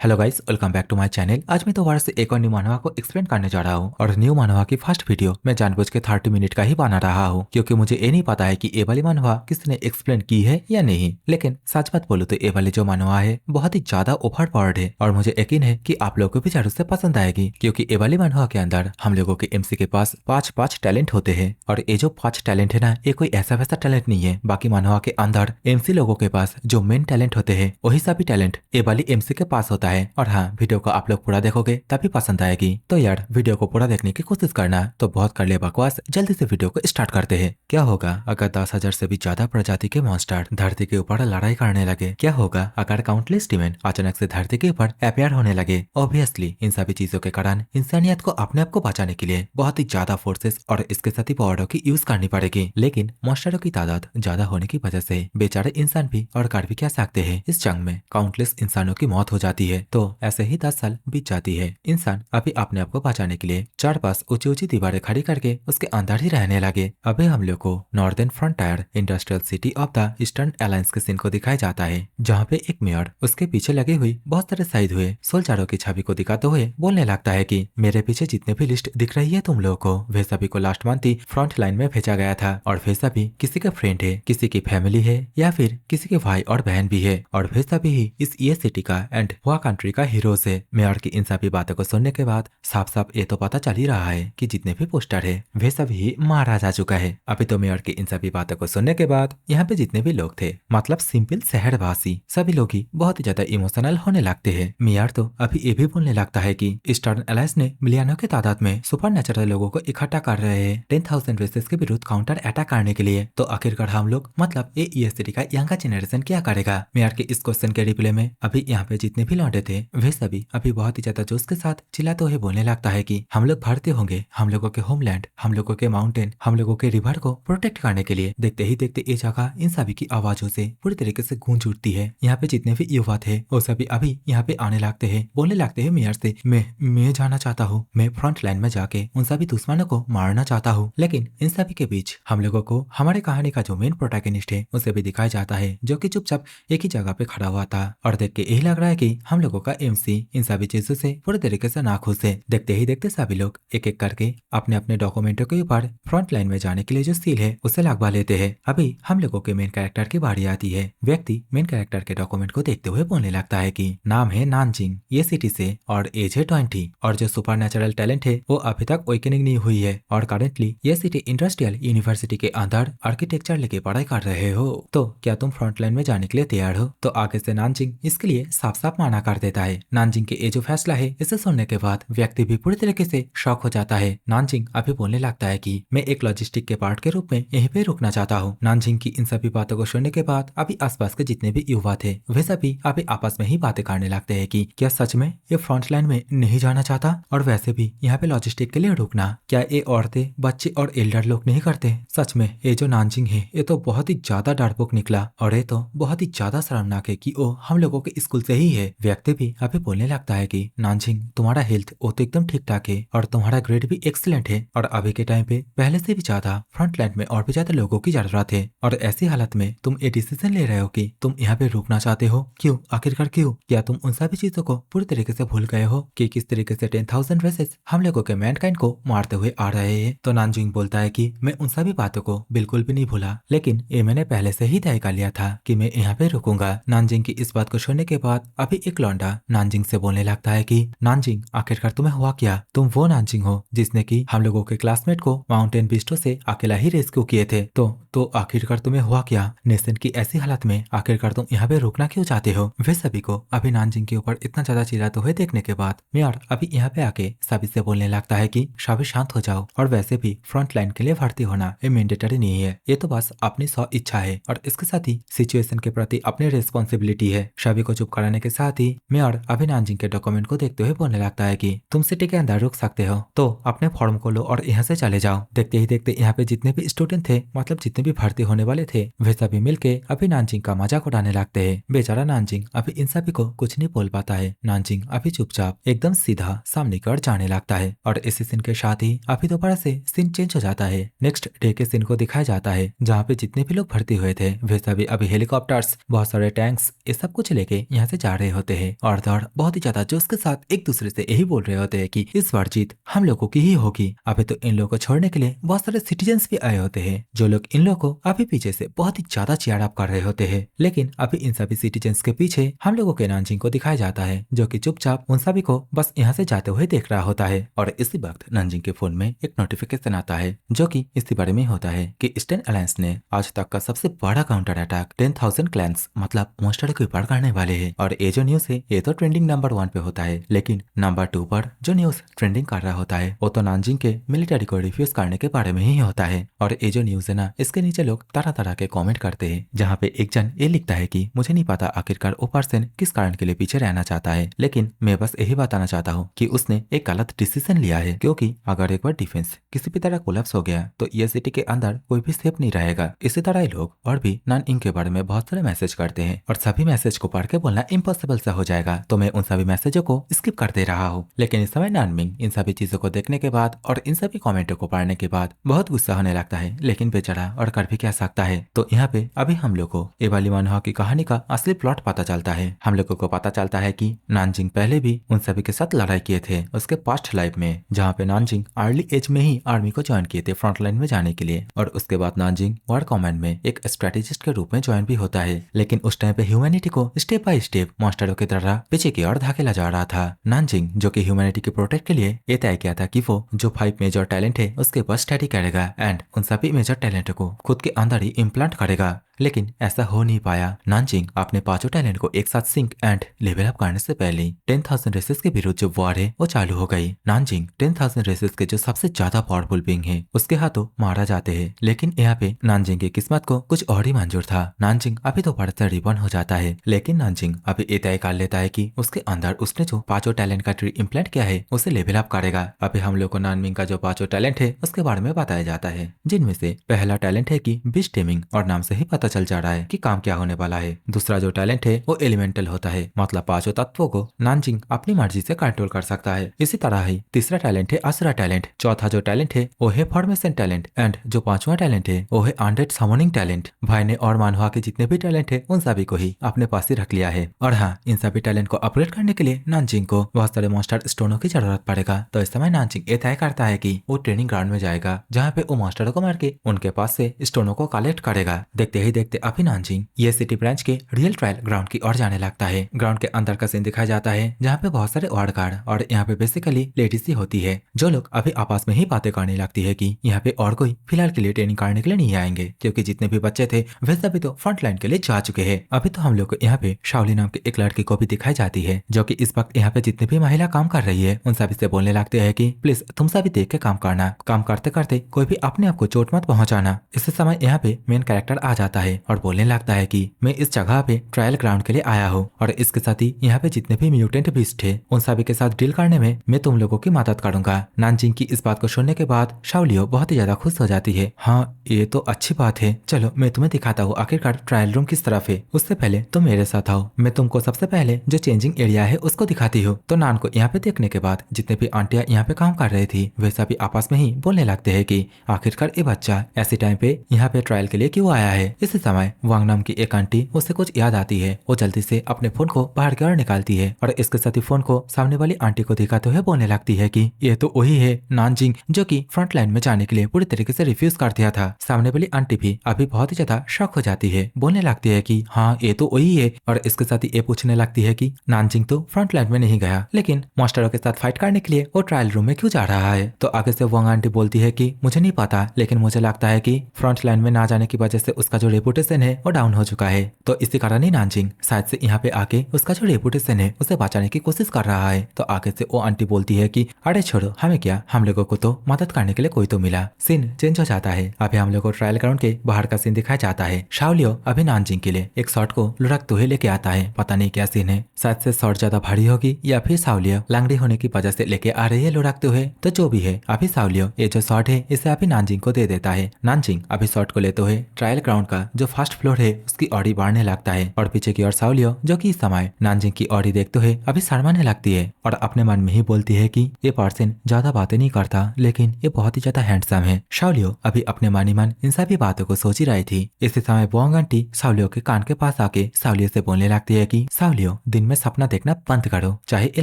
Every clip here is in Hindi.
Hello guys, welcome back to my channel. आज मैं दोबारा से एक और न्यू मनहवा को एक्सप्लेन करने जा रहा हूँ और न्यू मनहवा की फर्स्ट वीडियो मैं जानबूझ के 30 मिनट का ही बना रहा हूँ क्योंकि मुझे ये नहीं पता है कि ये वाली मनहवा किसी ने एक्सप्लेन की है या नहीं। लेकिन सच बात बोलूं तो ये वाली जो मनहवा है बहुत ही ज्यादा ओवरपावर्ड है और मुझे यकीन है कि आप लोगों को भी जरूर से पसंद आएगी क्योंकि ये वाली मनहवा के अंदर हम लोगों के एमसी के पास पांच पांच टैलेंट होते हैं और ये जो 5 टैलेंट है ना, ये कोई ऐसा वैसा टैलेंट नहीं है। बाकी मनहवा के अंदर एमसी लोगों के पास जो मेन टैलेंट होते हैं वही सभी टैलेंट ये वाली एमसी के पास होता है। और हाँ, वीडियो को आप लोग पूरा देखोगे तभी पसंद आएगी। तो यार वीडियो को पूरा देखने की कोशिश करना। तो बहुत कर लिया बकवास, जल्दी से वीडियो को स्टार्ट करते हैं। क्या होगा अगर 10,000 से भी ज्यादा प्रजाति के मॉन्स्टर धरती के ऊपर लड़ाई करने लगे? क्या होगा अगर काउंटलेस डिमन अचानक से धरती के ऊपर अपेयर होने लगे? ऑब्वियसली इन सभी चीजों के कारण इंसानियत को अपने आप को बचाने के लिए बहुत ही ज्यादा फोर्सेस और इसके साथ ही पावरों की यूज करनी पड़ेगी। लेकिन मॉन्स्टरों की तादाद ज्यादा होने की वजह से बेचारे इंसान भी और कर भी क्या सकते हैं। इस जंग में काउंटलेस इंसानों की मौत हो जाती है। तो ऐसे ही 10 साल बीत जाती है। इंसान अभी अपने आप को बचाने के लिए चार पास ऊंची ऊंची दीवारें खड़ी करके उसके अंदर ही रहने लगे। अभी हम लोग को northern frontier industrial city of the eastern alliance के सीन को दिखाया जाता है, जहाँ पे एक मेयर उसके पीछे लगे हुए बहुत सारे शहीद हुए सोल्जरों की छवि को दिखाते हुए बोलने लगता है कि मेरे पीछे जितने भी लिस्ट दिख रही है तुम लोगों को, वे सभी को लास्ट मंथ ही फ्रंट लाइन में भेजा गया था और वे सभी किसी का फ्रेंड है, किसी की फैमिली है या फिर किसी के भाई और बहन भी है और वे सभी ही इस ये सिटी का एंड वह कंट्री का हीरोज है। मेयर की इन सभी बातों को सुनने के बाद साफ साफ ये तो पता चल ही रहा है कि जितने भी पोस्टर है वे सभी ही मारा जा चुका है। अभी तो मेयर की इन सभी बातों को सुनने के बाद यहाँ पे जितने भी लोग थे, मतलब सिंपल शहरवासी, सभी लोग ही बहुत ही ज्यादा इमोशनल होने लगते हैं। मेयर तो अभी ये भी बोलने लगता है कि ईस्टर्न अलायंस ने मिलियनों के तादाद में सुपर नेचुरल लोगों को इकट्ठा कर रहे हैं 10,000 रेसेस के विरुद्ध काउंटर अटैक करने के लिए। तो आखिरकार हम लोग मतलब ये सिटी का यंगर जनरेशन क्या करेगा? मेयर के इस क्वेश्चन के रिप्लाई में अभी यहाँ पे जितने भी लौटे थे वे सभी अभी बहुत ही ज्यादा जोश के साथ चिल्लाते हुए बोलने लगता है कि हम लोग भारतीय होंगे, हम लोगों के होमलैंड, हम लोगों के माउंटेन, हम लोगों के रिवर को प्रोटेक्ट करने के लिए। देखते ही देखते ये जगह इन सभी की आवाजों से पूरी तरीके से गूंज उठती है। यहाँ पे जितने भी युवा थे वो सभी अभी यहाँ पे आने लगते हैं, बोलने लगते हैं मेयर से मैं जाना चाहता हूँ, मैं फ्रंट लाइन में जाके उन सभी दुश्मनों को मारना चाहता हूँ। लेकिन इन सभी के बीच हम लोगों को हमारे कहानी का जो मेन प्रोटैगनिस्ट है उसे भी दिखाया जाता है, जो कि चुपचाप एक ही जगह पे खड़ा हुआ था और देख के यही लग रहा है कि हम लोगों का एमसी इन सभी चीजों से पूरी तरीके से नाखुश है। देखते ही देखते सभी लोग एक एक करके अपने अपने डॉक्यूमेंटों के ऊपर फ्रंट लाइन में जाने के लिए जो सील है उसे लगवा लेते हैं। अभी हम लोगों के मेन कैरेक्टर की बारी आती है। व्यक्ति मेन कैरेक्टर के डॉक्यूमेंट को देखते हुए बोलने लगता है कि नाम है नानजिंग, ये सिटी से, और एज है 20 और जो सुपर नेचुरल टैलेंट है वो अभी तक अवेकनिंग नहीं हुई है और करेंटली ये सिटी इंडस्ट्रियल यूनिवर्सिटी के अंदर आर्किटेक्चर लेके पढ़ाई कर रहे हो। तो क्या तुम फ्रंट लाइन में जाने के लिए तैयार हो? तो आगे से नानजिंग इसके लिए साफ साफ माना कर देता है। नानजिंग के ये जो फैसला है इसे सुनने के बाद व्यक्ति भी पूरी तरीके से शॉक हो जाता है। नानजिंग अभी बोलने लगता है कि मैं एक लॉजिस्टिक के पार्ट के रूप में यहीं पे रुकना चाहता हूँ। नानजिंग की इन सभी बातों को सुनने के बाद अभी आसपास के जितने भी युवा थे वे सभी अभी आपस में ही बातें करने लगते हैं कि क्या सच में ये फ्रंट लाइन में नहीं जाना चाहता, और वैसे भी यहाँ पे लॉजिस्टिक के लिए रुकना क्या ये औरतें, बच्चे और एल्डर लोग नहीं करते? सच में ये जो नानजिंग है ये तो बहुत ही ज्यादा डरपोक निकला और ये तो बहुत ही ज्यादा शर्मनाक है कि वो हम लोगों के स्कूल से ही है। व्यक्ति भी अभी बोलने लगता है कि नानजिंग तुम्हारा हेल्थ वो तो एकदम ठीक ठाक है और तुम्हारा ग्रेड भी एक्सीलेंट है और अभी के टाइम पे पहले से भी ज्यादा फ्रंट लाइन में और भी ज्यादा लोगों की जरूरत है और ऐसी हालत में तुम ये डिसीजन ले रहे हो कि तुम यहाँ पे रुकना चाहते हो। क्यों? आखिरकार क्यों? क्या तुम उन सभी चीजों को पूरी तरीके से भूल गए हो कि किस तरीके से 10,000 रेसेस हम लोगों के मैनकाइंड को मारते हुए आ रहे हैं? तो नानजिंग बोलता है कि मैं उन सभी बातों को बिल्कुल भी नहीं भूला, लेकिन ये मैंने पहले से ही तय कर लिया था कि मैं यहाँ पे रुकूंगा। नानजिंग की इस बात को सुनने के बाद अभी एक लौंडा नानजिंग से बोलने लगता है कि नानजिंग आखिरकार तुम्हें हुआ क्या? तुम वो नानजिंग हो जिसने की हम लोगों के क्लासमेट को माउंटेन बिस्टो से अकेला ही रेस्क्यू किए थे। तो आखिरकार तुम्हें हुआ क्या? नेशन की ऐसी हालत में आखिरकार तुम यहाँ पे रुकना क्यों चाहते हो? वे सभी को अभी नानजिंग के ऊपर इतना ज्यादा चिल्लाते हुए देखने के बाद मेयर अभी यहाँ पे आके सभी से बोलने लगता है कि सभी शांत हो जाओ और वैसे भी फ्रंट लाइन के लिए भर्ती होना ये मैंडेटरी नहीं है, ये तो बस अपनी स्व इच्छा है और इसके साथ ही सिचुएशन के प्रति अपनी रिस्पॉन्सिबिलिटी है। सभी को चुप कराने के साथ ही मेयर अभी नानजिंग के डॉक्यूमेंट को देखते हुए बोलने लगता है कि तुम सिटी के अंदर रुक सकते हो तो अपने फॉर्म को लो और यहाँ से चले जाओ। देखते ही देखते यहाँ पे जितने भी स्टूडेंट थे, मतलब जितने भी भर्ती होने वाले थे, वे सभी मिलके अभी नानजिंग का मजाक उड़ाने लगते हैं। बेचारा नानजिंग अभी इन सभी को कुछ नहीं बोल पाता है। नानजिंग अभी चुपचाप एकदम सीधा सामने की ओर जाने लगता है और इसी सीन के साथ ही अभी दोबारा से सीन चेंज हो जाता है। नेक्स्ट डे के सीन को दिखाया जाता है जहाँ पे जितने भी लोग भर्ती हुए थे वे सभी अभी हेलीकॉप्टर्स, बहुत सारे टैंक्स, ये सब कुछ लेके यहाँ से जा रहे होते हैं। है और दौड़ बहुत ही ज्यादा जोश के साथ एक दूसरे से यही बोल रहे होते हैं कि इस बार जीत हम लोगों की ही होगी। अभी तो इन लोगों को छोड़ने के लिए बहुत सारे सिटीजन्स भी आए होते हैं जो लोग इन लोगों को अभी पीछे से बहुत ही ज्यादा चीयर अप कर रहे होते हैं। लेकिन अभी इन सभी सिटीजन्स के पीछे हम लोगों के नानजिंग को दिखाया जाता है जो कि चुपचाप उन सभी को बस यहाँ से जाते हुए देख रहा होता है। और इसी वक्त नानजिंग के फोन में एक नोटिफिकेशन आता है जो कि इसी बारे में होता है कि ईस्टर्न अलायंस ने आज तक का सबसे बड़ा काउंटर अटैक 10,000 क्लैंस मतलब मॉन्स्टर के ऊपर करने वाले हैं। और ये जो न्यूज है ये तो ट्रेंडिंग नंबर 1 पे होता है, लेकिन नंबर 2 पर जो न्यूज ट्रेंडिंग कर रहा होता है वो तो नानजिंग के मिलिट्री को रिफ्यूज करने के बारे में ही होता है। और ये जो न्यूज है ना इसके नीचे लोग तरह तरह के कमेंट करते हैं, जहाँ पे एक जन ये लिखता है कि मुझे नहीं पता आखिरकार वो पर्सन किस कारण के लिए पीछे रहना चाहता है, लेकिन मैं बस यही बताना चाहता हूँ कि उसने एक गलत डिसीजन लिया है, क्योंकि अगर एक बार डिफेंस किसी भी तरह कोलैप्स हो गया तो ये सिटी के अंदर कोई भी सेफ नहीं रहेगा। इसी तरह ये लोग और भी नानजिंग के बारे में बहुत सारे मैसेज करते हैं और सभी मैसेज को पढ़ के बोलना इम्पॉसिबल सा हो जाएगा, तो मैं उन सभी मैसेजों को स्किप कर दे रहा हूँ। लेकिन इस समय नानमिंग इन सभी चीजों को देखने के बाद और इन सभी कमेंटों को पढ़ने के बाद बहुत गुस्सा होने लगता है, लेकिन बेचारा और कर भी क्या सकता है। तो यहाँ पे अभी हम लोग को ये वाली मनोहा की कहानी का असली प्लॉट पता चलता है। हम लोगों को पता चलता है कि नानजिंग पहले भी उन सभी के साथ लड़ाई किए थे उसके पास्ट लाइफ में, जहाँ पे नानजिंग अर्ली एज में ही आर्मी को ज्वाइन किए थे फ्रंट लाइन में जाने के लिए। और उसके बाद नानजिंग वार कमांड में एक स्ट्रेटेजिस्ट के रूप में ज्वाइन भी होता है, लेकिन उस टाइम पे ह्यूमैनिटी को स्टेप बाय स्टेप मॉन्स्टरों की तरह पीछे की ओर धकेला जा रहा था। नानजिंग जो कि ह्यूमैनिटी के प्रोटेक्ट के लिए ये तय किया था कि वो जो 5 मेजर टैलेंट है उसके ऊपर स्टडी करेगा एंड उन सभी मेजर टैलेंट को खुद के अंदर ही इम्प्लांट करेगा, लेकिन ऐसा हो नहीं पाया। नानजिंग अपने पांचों टैलेंट को एक साथ सिंक एंड लेवल अप करने से पहले 10,000 रेसेस के विरुद्ध जो वॉर है वो चालू हो गई। नानजिंग 10,000 रेसेस के जो सबसे ज्यादा पावरफुल बीइंग है उसके हाथों मारा जाते हैं, लेकिन यहाँ पे नानजिंग की किस्मत को कुछ और ही मंजूर था। नानजिंग अभी तो बड़ा रिबॉर्न हो जाता है, लेकिन नानजिंग अभी ये तय कर लेता है कि उसके अंदर उसने जो पांचों टैलेंट का ट्री इम्प्लांट किया है उसे लेवल अप करेगा। अभी हम लोग को नानमिंग का जो पांचों टैलेंट है उसके बारे में बताया जाता है, जिनमें से पहला टैलेंट है कि बीस्ट टेमिंग, और नाम से ही पता चल जा रहा है कि काम क्या होने वाला है। दूसरा जो टैलेंट है वो एलिमेंटल होता है, मतलब पांचों तत्वों को नानजिंग अपनी मर्जी से कंट्रोल कर सकता है। इसी तरह ही तीसरा टैलेंट है असुरा टैलेंट। चौथा जो टैलेंट है वो है फॉर्मेशन टैलेंट एंड जो पांचवा टैलेंट है वो है अनडेड समनिंग टैलेंट। भाई ने और मानवा के जितने भी टैलेंट है उन सभी को ही अपने पास ही रख लिया है। और हाँ, इन सभी टैलेंट को अपग्रेड करने के लिए नानजिंग को बहुत सारे मॉन्स्टर स्टोनों की जरूरत पड़ेगा। तो इस समय नानजिंग ये तय करता है कि वो ट्रेनिंग ग्राउंड में जाएगा, जहाँ पे वो मॉन्स्टरों को मार के उनके पास से स्टोनों को कलेक्ट करेगा। देखते ही देखते अभी नानजिंग ये सिटी ब्रांच के रियल ट्रायल ग्राउंड की ओर जाने लगता है। ग्राउंड के अंदर का सीन दिखाया जाता है, जहाँ पे बहुत सारे वार्ड गार्ड और यहाँ पे बेसिकली लेडीज ही होती है, जो लोग अभी आपस में ही बातें करने लगती है कि यहाँ पे और कोई फिलहाल के लिए ट्रेनिंग करने के लिए नहीं आएंगे, क्योंकि जितने भी बच्चे थे वे सभी तो फ्रंट लाइन के लिए जा चुके हैं। अभी तो हम लोग को यहाँ पे शाओली नाम के एक लड़की को भी दिखाई जाती है, जो कि इस वक्त यहाँ पे जितने भी महिला काम कर रही है उन सभी से बोलने लगते हैं कि प्लीज तुम सभी देख के काम करना, काम करते करते कोई भी अपने आप को चोट मत पहुंचाना। इसी समय यहाँ पे मेन कैरेक्टर आ जाता है और बोलने लगता है कि मैं इस जगह पे ट्रायल ग्राउंड के लिए आया हूँ और इसके साथ ही यहाँ पे जितने भी म्यूटेंट बीस्ट थे उन सभी के साथ डील करने में मैं तुम लोगों की मदद करूंगा। नानजिंग की इस बात को सुनने के बाद शाओलियो बहुत ही ज्यादा खुश हो जाती है। हाँ, ये तो अच्छी बात है, चलो मैं तुम्हें दिखाता हूँ आखिरकार ट्रायल रूम किस तरफ है। उससे पहले तुम मेरे साथ आओ, मैं तुमको सबसे पहले जो चेंजिंग एरिया है उसको दिखाती हूँ। तो नान को यहाँ पे देखने के बाद जितने भी आंटियां यहाँ पे काम कर रही थी वे सभी आपस में ही बोलने लगते हैं कि आखिरकार ये बच्चा ऐसे टाइम पे यहाँ पे ट्रायल के लिए क्यों आया है। इसी समय वांग नाम की एक आंटी उसे कुछ याद आती है, वो जल्दी से अपने फोन को बाहर की ओर निकालती है और इसके साथ ही फोन को सामने वाली आंटी को दिखाते हुए बोलने लगती है कि ये तो वही है नानजिंग जो कि फ्रंट लाइन में जाने के लिए पूरी तरीके से रिफ्यूज कर दिया था। सामने वाली आंटी भी अभी बहुत ही ज्यादा शॉक हो जाती है, बोलने लगती है कि हाँ ये तो वही है, और इसके साथ ही ये पूछने लगती है कि नानजिंग तो फ्रंट लाइन में नहीं गया, लेकिन मास्टरों के साथ फाइट करने के लिए वो ट्रायल रूम में क्यों जा रहा है। तो आगे से वांग आंटी बोलती है कि मुझे नहीं पता, लेकिन मुझे लगता है कि फ्रंट लाइन में ना जाने की वजह से उसका जो रेपुटेशन है वो डाउन हो चुका है, तो इसी कारण ही नानजिंग शायद से यहाँ पे आके उसका जो रेपुटेशन है उसे बचाने की कोशिश कर रहा है। तो आगे से वो आंटी बोलती है कि अरे छोड़ो, हमें क्या, हम लोगों को तो मदद करने के लिए कोई तो मिला। सीन चेंज हो जाता है, अभी हम लोग को ट्रायल ग्राउंड के बाहर का सीन दिखाया जाता है। शाओलियो अभी नानजिंग के लिए एक शॉट को लुढ़कते हुए लेके आता है, पता नहीं क्या सीन है, शायद से शॉट ज्यादा भारी होगी या फिर शाओलियो लंगड़ी होने की वजह से लेके आ रही है लुढ़कते हुए। तो जो भी है, अभी शाओलियो ये जो शॉट है इसे अभी नानजिंग को दे देता है। नानजिंग अभी शॉट को लेते हुए ट्रायल ग्राउंड का जो फर्स्ट फ्लोर है उसकी ऑडी बढ़ने लगता है और पीछे की ओर साउलियो जो कि इस समय नानजिंग की ऑडी देखते हुए अभी शर्माने लगती है और अपने मन में ही बोलती है कि ये पर्सन ज्यादा बातें नहीं करता लेकिन ये बहुत ही ज्यादा हैंडसम है। साउलियो अभी अपने मन ही मन इन सभी बातों को सोच ही रही थी। इसी समय वोंग आंटी साउलियो के कान के पास आके साउलियो से बोलने लगती है कि साउलियो दिन में सपना देखना बंद करो, चाहे ये